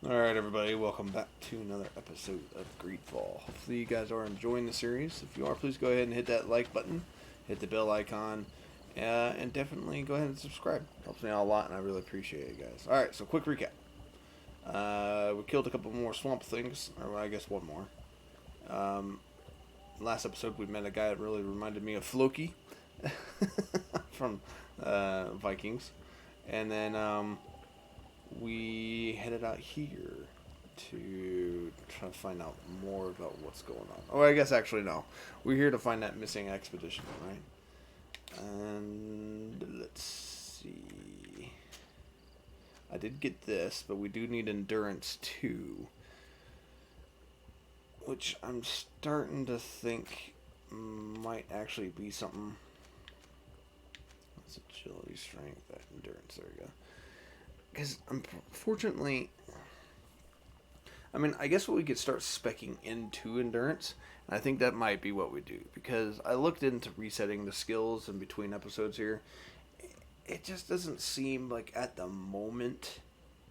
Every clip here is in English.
Alright, everybody, welcome back to another episode of Greedfall. Hopefully, you guys are enjoying the series. If you are, please go ahead and hit that like button, hit the bell icon, and definitely go ahead and subscribe. Helps me out a lot, and I really appreciate it, guys. Alright, so quick recap. We killed a couple more swamp things, or I guess one more. Last episode, we met a guy that really reminded me of Floki from Vikings. And then, we headed out here to try to find out more about what's going on. Oh, I guess actually no. We're here to find that missing expedition, right? And let's see. I did get this, but we do need endurance too. Which I'm starting to think might actually be something. That's agility, strength, that endurance. There we go. Because unfortunately, I mean, I guess we could start specking into endurance, and I think that might be what we do. Because I looked into resetting the skills in between episodes here. It just doesn't seem like at the moment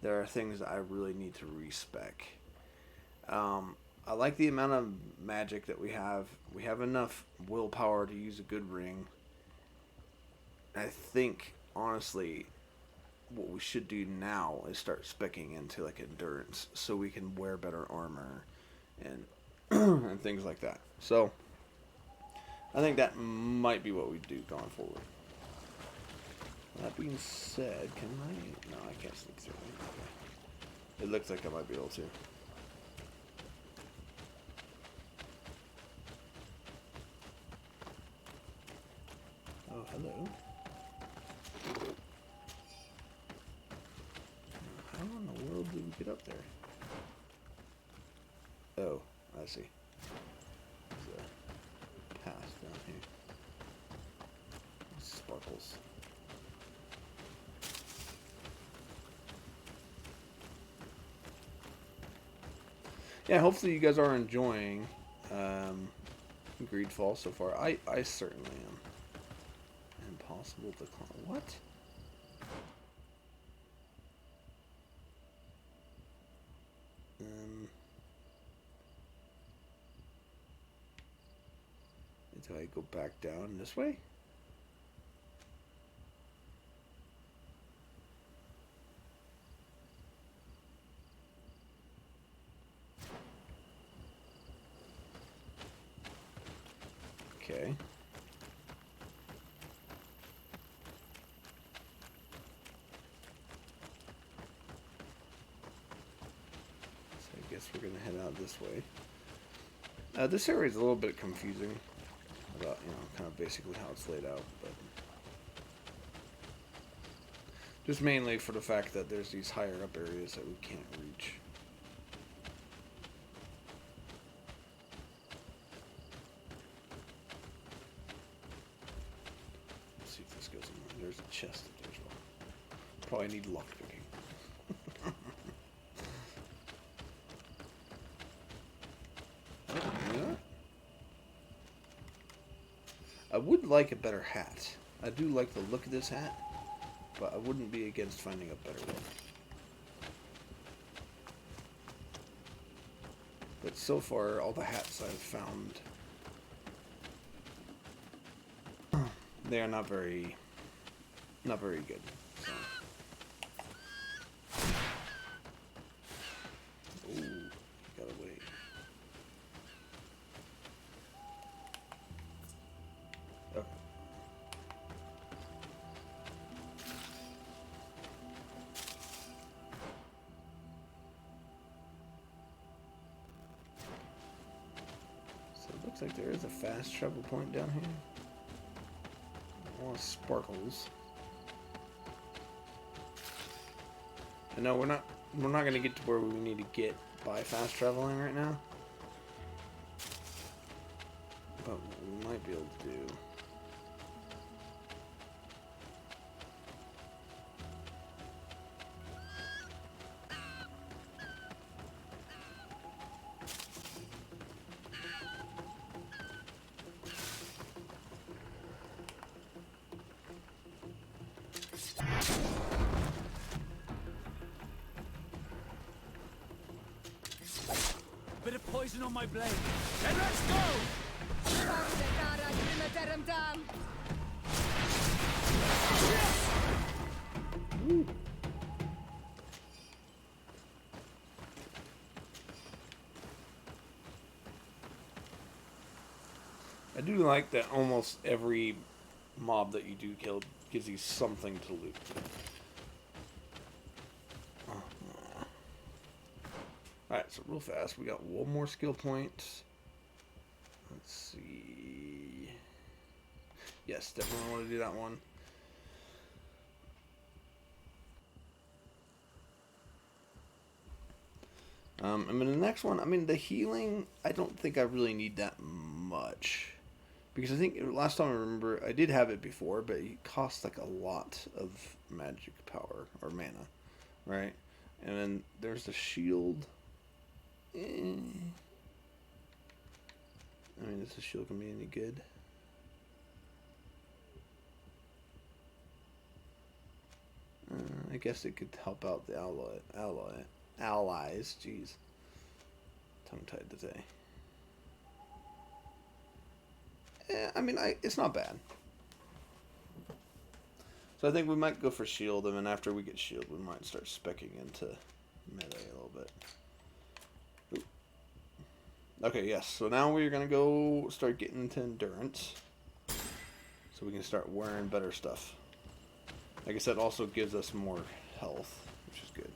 there are things that I really need to respec. I like the amount of magic that we have. We have enough willpower to use a good ring. I think, honestly, what we should do now is start specking into like endurance so we can wear better armor and and things like that. So I think that might be what we do going forward. That being said, can I? No, I can't sneak through. Okay. It looks like I might be able to. Oh, hello. How in the world did we get up there? Oh, I see. There's a path down here. Sparkles. Yeah, hopefully you guys are enjoying Greedfall so far. I certainly am. Impossible to climb. What? Do I go back down this way? Okay. So I guess we're gonna head out this way. This area is a little bit confusing about, kind of basically how it's laid out, but just mainly for the fact that there's these higher up areas that we can't reach. Let's see if this goes in. There's a chest up there as well. Probably need luck picking. I would like a better hat. I do like the look of this hat, but I wouldn't be against finding a better one. But so far, all the hats I've found, they are not very good. So. Ooh, gotta wait. Okay. So it looks like there is a fast travel point down here. More sparkles. And no, we're not going to get to where we need to get by fast traveling right now. But what we might be able to do. poison on my blade. Then let's go! I do like that almost every mob that you do kill gives you something to loot. Alright, so real fast, we got one more skill point. Let's see. Yes, definitely want to do that one. I mean, the next one, I mean, the healing, I don't think I really need that much. Because I think last time I remember, I did have it before, but it costs like a lot of magic power or mana, right? And then there's the shield. I mean, does the shield gonna be any good? I guess it could help out the allies. Jeez, tongue-tied today. I mean, it's not bad. So I think we might go for shield, and then after we get shield, we might start speccing into melee a little bit. Ooh. Okay, yes. So now we're gonna go start getting into endurance, so we can start wearing better stuff. I guess that also gives us more health, which is good.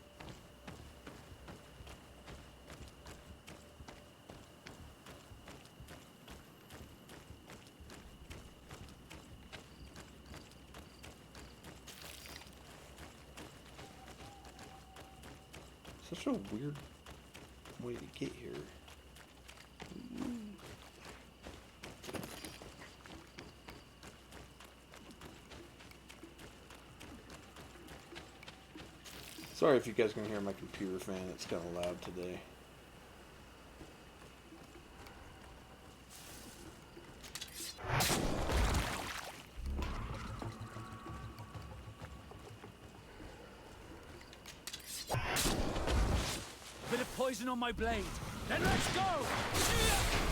Such a weird way to get here. Sorry if you guys can hear my computer fan, it's kind of loud today. Bit of poison on my blade. Then let's go!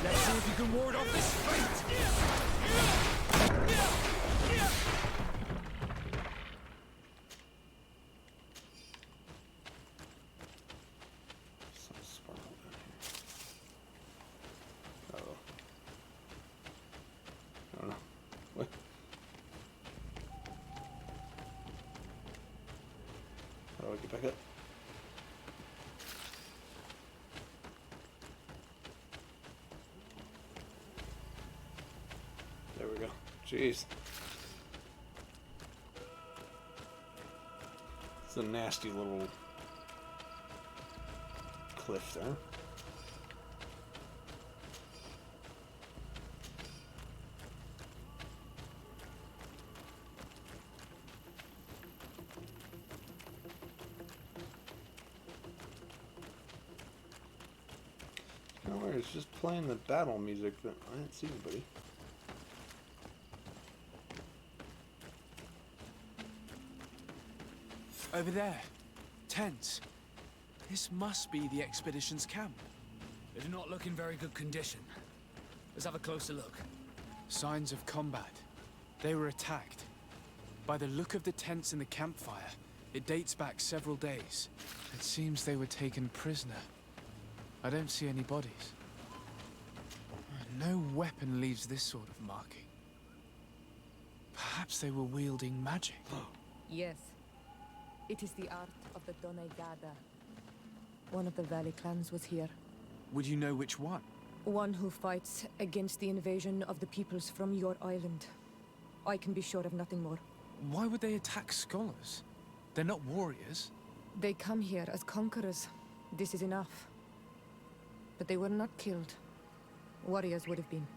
Let's see if you can ward off this fate! Back up. There we go. Jeez. It's a nasty little cliff there. It's just playing the battle music, but I didn't see anybody. Over there. Tents. This must be the expedition's camp. They do not look in very good condition. Let's have a closer look. Signs of combat. They were attacked. By the look of the tents in the campfire, it dates back several days. It seems they were taken prisoner. I don't see any bodies. No weapon leaves this sort of marking. Perhaps they were wielding magic. Yes. It is the art of the Doneigada. One of the Valley clans was here. Would you know which one? One who fights against the invasion of the peoples from your island. I can be sure of nothing more. Why would they attack scholars? They're not warriors. They come here as conquerors. This is enough. But they were not killed. Warriors would have been.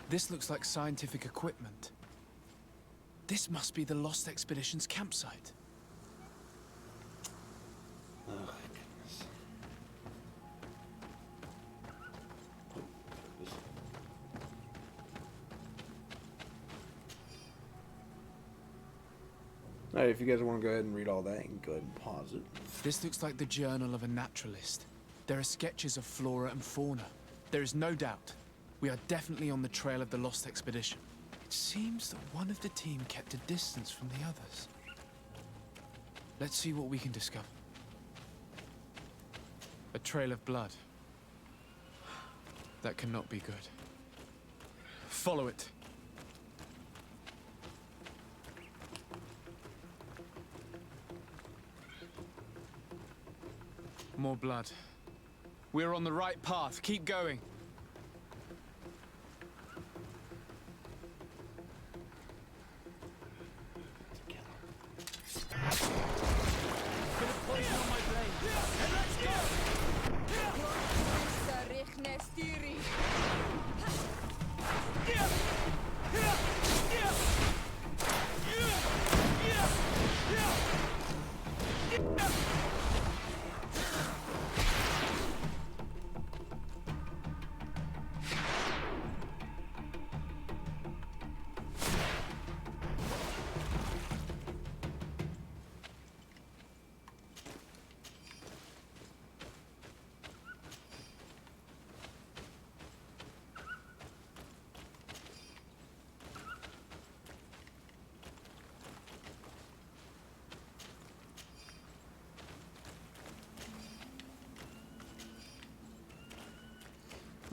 This looks like scientific equipment. This must be the Lost Expedition's campsite. Oh, goodness. Alright, if you guys want to go ahead and read all that, you can go ahead and pause it. This looks like the journal of a naturalist. There are sketches of flora and fauna. There is no doubt. We are definitely on the trail of the lost expedition. It seems that one of the team kept a distance from the others. Let's see what we can discover. A trail of blood. That cannot be good. Follow it. More blood. We're on the right path. Keep going.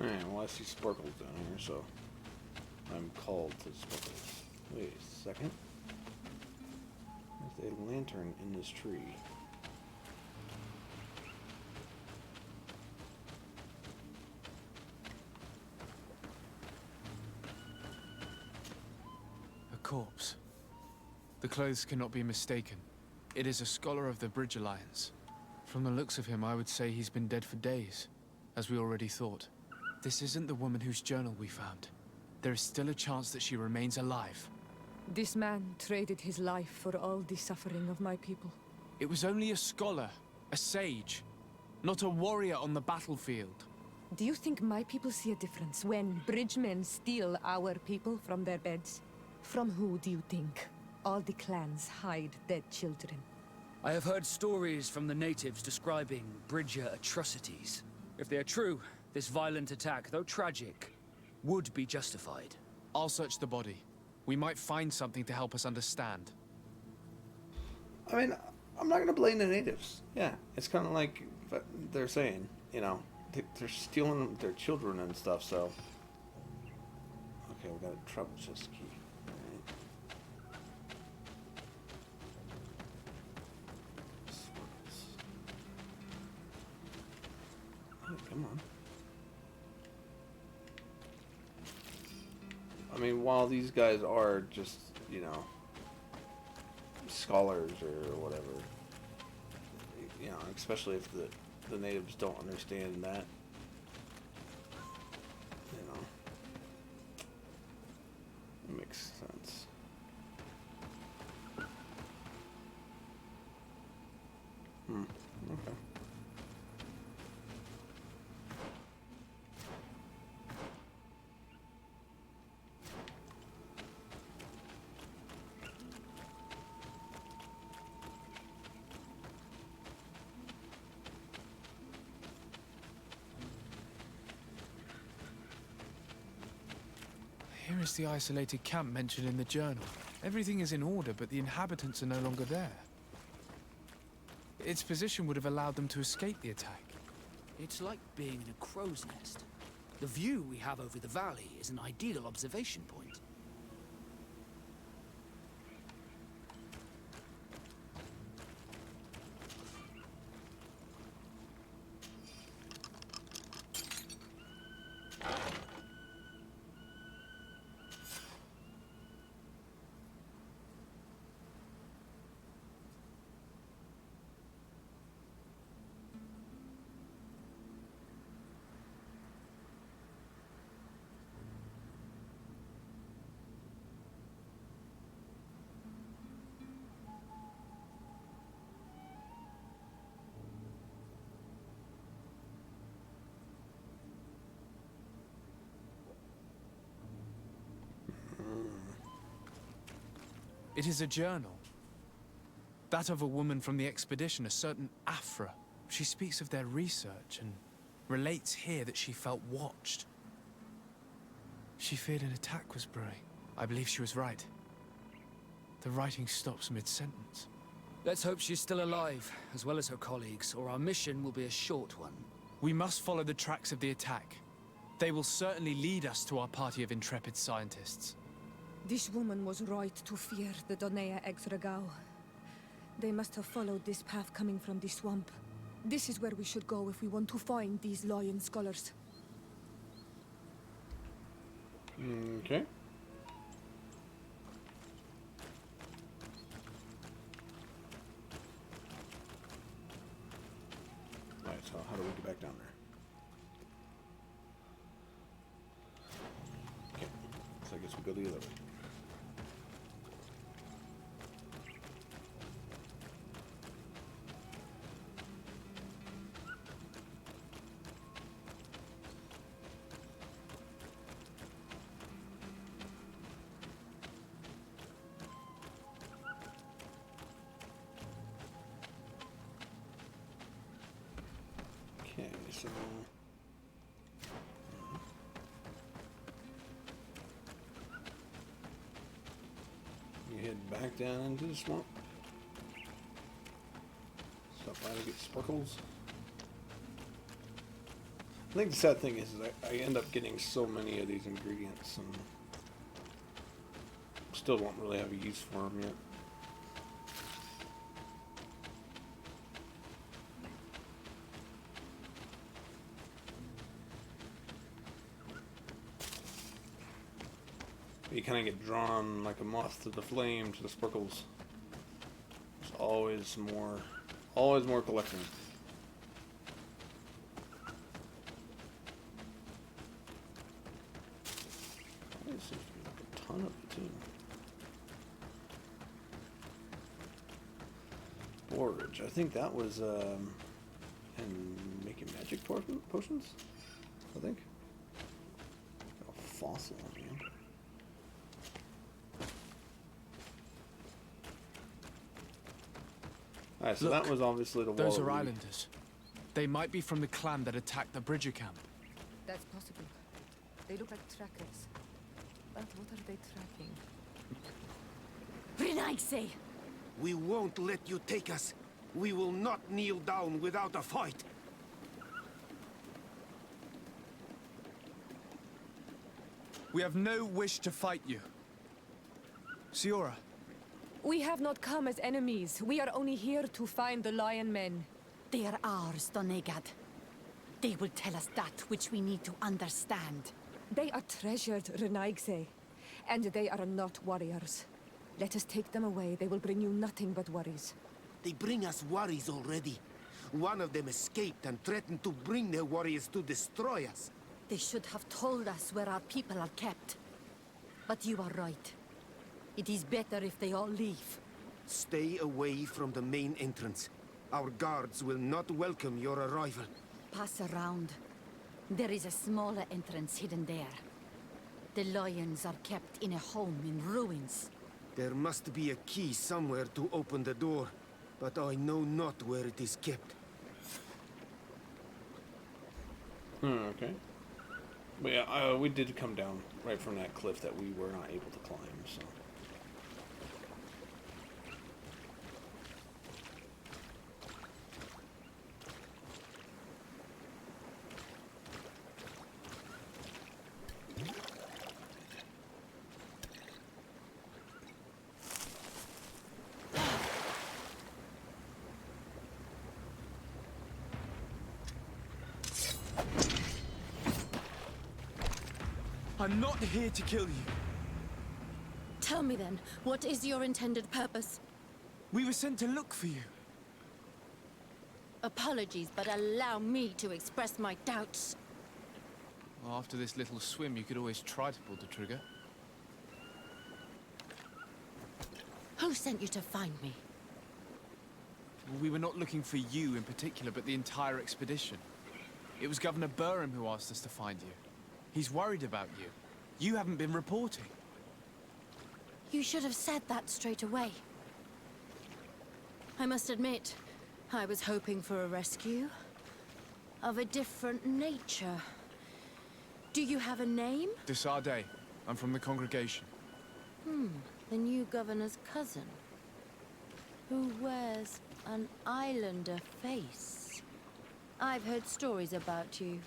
Alright, well I see sparkles down here, so I'm called to sparkles. Wait a second. There's a lantern in this tree. A corpse. The clothes cannot be mistaken. It is a scholar of the Bridge Alliance. From the looks of him, I would say he's been dead for days, as we already thought. This isn't the woman whose journal we found. There is still a chance that she remains alive. This man traded his life for all the suffering of my people. It was only a scholar, a sage, not a warrior on the battlefield. Do you think my people see a difference when bridgemen steal our people from their beds? From who do you think all the clans hide dead children? I have heard stories from the natives describing Bridger atrocities. If they are true, this violent attack, though tragic, would be justified. I'll search the body. We might find something to help us understand. I mean, I'm not going to blame the natives. Yeah, it's kind of like they're saying, you know, they're stealing their children and stuff, so... Okay, we got a trouble chest key. Come on. I mean, while these guys are just, you know, scholars or whatever, you know, especially if the natives don't understand that, you know, it makes sense. Okay. Here is the isolated camp mentioned in the journal. Everything is in order, but the inhabitants are no longer there. Its position would have allowed them to escape the attack. It's like being in a crow's nest. The view we have over the valley is an ideal observation point. It is a journal. That of a woman from the expedition, a certain Afra. She speaks of their research and relates here that she felt watched. She feared an attack was brewing. I believe she was right. The writing stops mid-sentence. Let's hope she's still alive, as well as her colleagues, or our mission will be a short one. We must follow the tracks of the attack. They will certainly lead us to our party of intrepid scientists. This woman was right to fear the Donea Exregao. They must have followed this path coming from the swamp. This is where we should go if we want to find these lion scholars. Okay. Alright, so how do we get back down there? Okay, so I guess we go the other way. Okay, so you head back down into the swamp. Stop by to get sparkles. I think the sad thing is I end up getting so many of these ingredients and still don't really have a use for them yet. You kind of get drawn like a moth to the flame, to the sparkles. There's always more collecting. There seems to be like a ton of it too. Borage. I think that was and making magic potions. I think. A fossil, man. Alright, so Look, that was obviously the wall. Those are islanders. They might be from the clan that attacked the Bridger camp. That's possible. They look like trackers. But what are they tracking? Renaigse! We won't let you take us. We will not kneel down without a fight. We have no wish to fight you. Siora, We have not come as enemies. We are only here to find the lion men. They are ours, Donegad. They will tell us that which we need to understand. They are treasured, Renaigse. And they are not warriors. Let us take them away. They will bring you nothing but worries. They bring us worries already. One of them escaped and threatened to bring their warriors to destroy us. They should have told us where our people are kept. But you are right. It is better if they all leave. Stay away from the main entrance. Our guards will not welcome your arrival. Pass around. There is a smaller entrance hidden there. The lions are kept in a home in ruins. There must be a key somewhere to open the door, but I know not where it is kept. Okay. But yeah, we did come down right from that cliff that we were not able to climb, so. I'm not here to kill you. Tell me then, what is your intended purpose? We were sent to look for you. Apologies, but allow me to express my doubts. Well, after this little swim, you could always try to pull the trigger. Who sent you to find me? We were not looking for you in particular, but the entire expedition. It was Governor Burham who asked us to find you. He's worried about you. You haven't been reporting. You should have said that straight away. I must admit, I was hoping for a rescue. Of a different nature. Do you have a name? Desarde. I'm from the congregation. The new governor's cousin. Who wears an islander face. I've heard stories about you.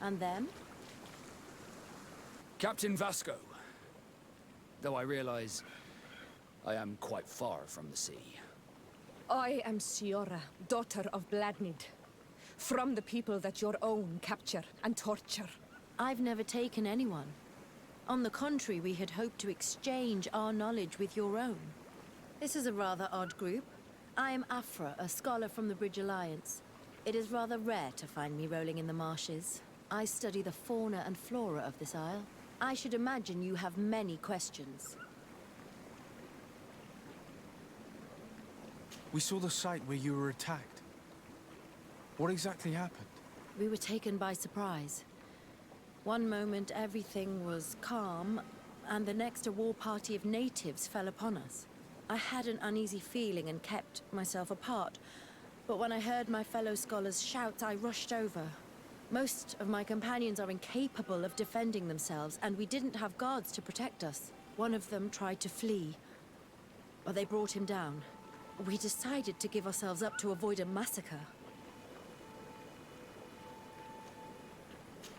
And them? Captain Vasco. Though I realize I am quite far from the sea. I am Siora, daughter of Bladnid. From the people that your own capture and torture. I've never taken anyone. On the contrary, we had hoped to exchange our knowledge with your own. This is a rather odd group. I am Afra, a scholar from the Bridge Alliance. It is rather rare to find me rolling in the marshes. I study the fauna and flora of this isle. I should imagine you have many questions. We saw the site where you were attacked. What exactly happened? We were taken by surprise. One moment everything was calm, and the next a war party of natives fell upon us. I had an uneasy feeling and kept myself apart, but when I heard my fellow scholars' shouts, I rushed over. Most of my companions are incapable of defending themselves, and we didn't have guards to protect us. One of them tried to flee, but they brought him down. We decided to give ourselves up to avoid a massacre.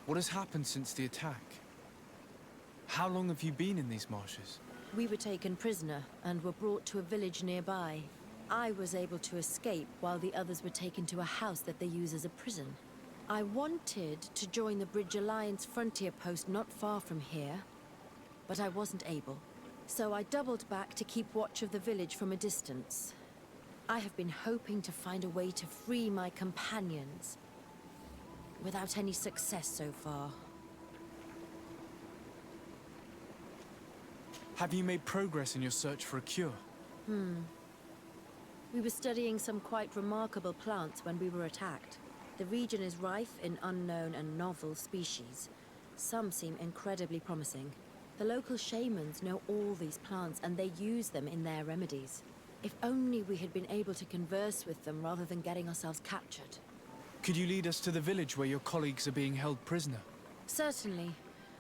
What has happened since the attack? How long have you been in these marshes? We were taken prisoner and were brought to a village nearby. I was able to escape while the others were taken to a house that they use as a prison. I wanted to join the Bridge Alliance frontier post not far from here, but I wasn't able. So I doubled back to keep watch of the village from a distance. I have been hoping to find a way to free my companions, without any success so far. Have you made progress in your search for a cure? We were studying some quite remarkable plants when we were attacked. The region is rife in unknown and novel species. Some seem incredibly promising. The local shamans know all these plants and they use them in their remedies. If only we had been able to converse with them rather than getting ourselves captured. Could you lead us to the village where your colleagues are being held prisoner? Certainly.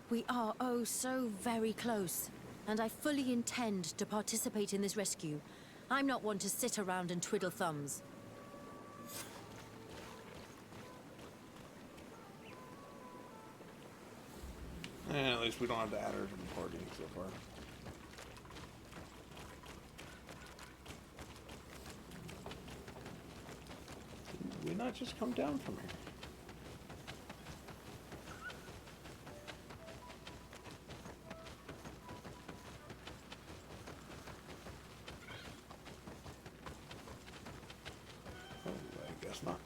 We are oh so very close. And I fully intend to participate in this rescue. I'm not one to sit around and twiddle thumbs. And at least we don't have to add her to the party so far. Did we not just come down from here? Oh, I guess not.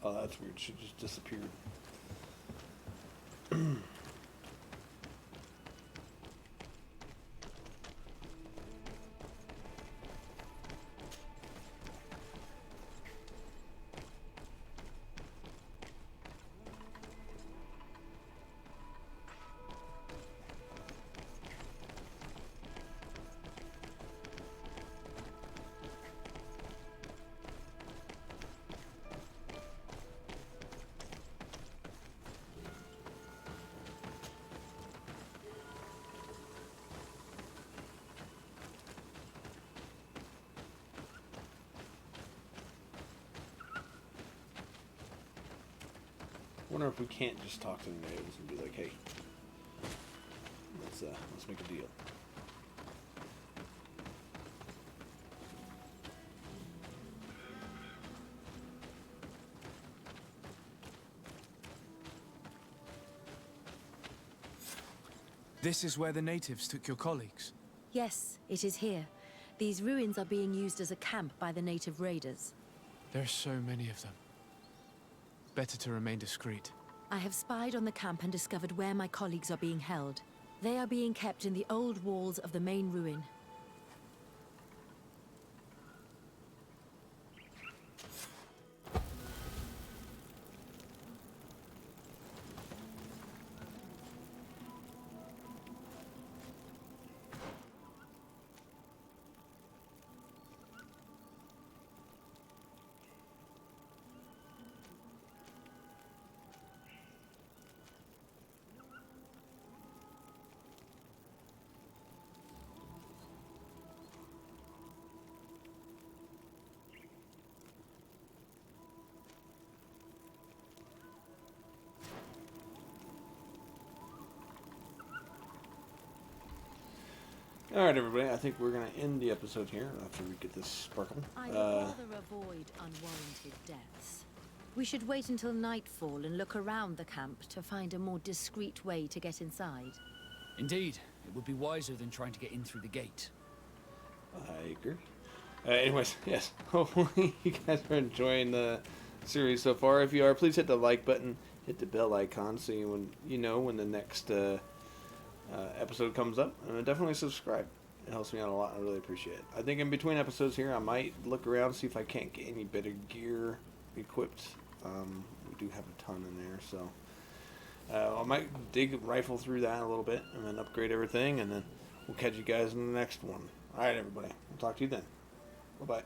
Oh, that's weird. She just disappeared. I wonder if we can't just talk to the natives and be like, hey, let's make a deal. This is where the natives took your colleagues. Yes, it is here. These ruins are being used as a camp by the native raiders. There are so many of them. Better to remain discreet. I have spied on the camp and discovered where my colleagues are being held. They are being kept in the old walls of the main ruin. All right, everybody. I think we're gonna end the episode here after we get this sparkle. I would rather avoid unwarranted deaths. We should wait until nightfall and look around the camp to find a more discreet way to get inside. Indeed, it would be wiser than trying to get in through the gate. I agree. Anyways, yes. Hopefully you guys are enjoying the series so far. If you are, please hit the like button, hit the bell icon so you know when the next episode comes up, and definitely subscribe. It helps me out a lot. I really appreciate it. I think in between episodes here, I might look around, see if I can't get any better gear equipped. We do have a ton in there, so I might rifle through that a little bit and then upgrade everything, and then we'll catch you guys in the next one. All right, everybody. We'll talk to you then. Bye-bye.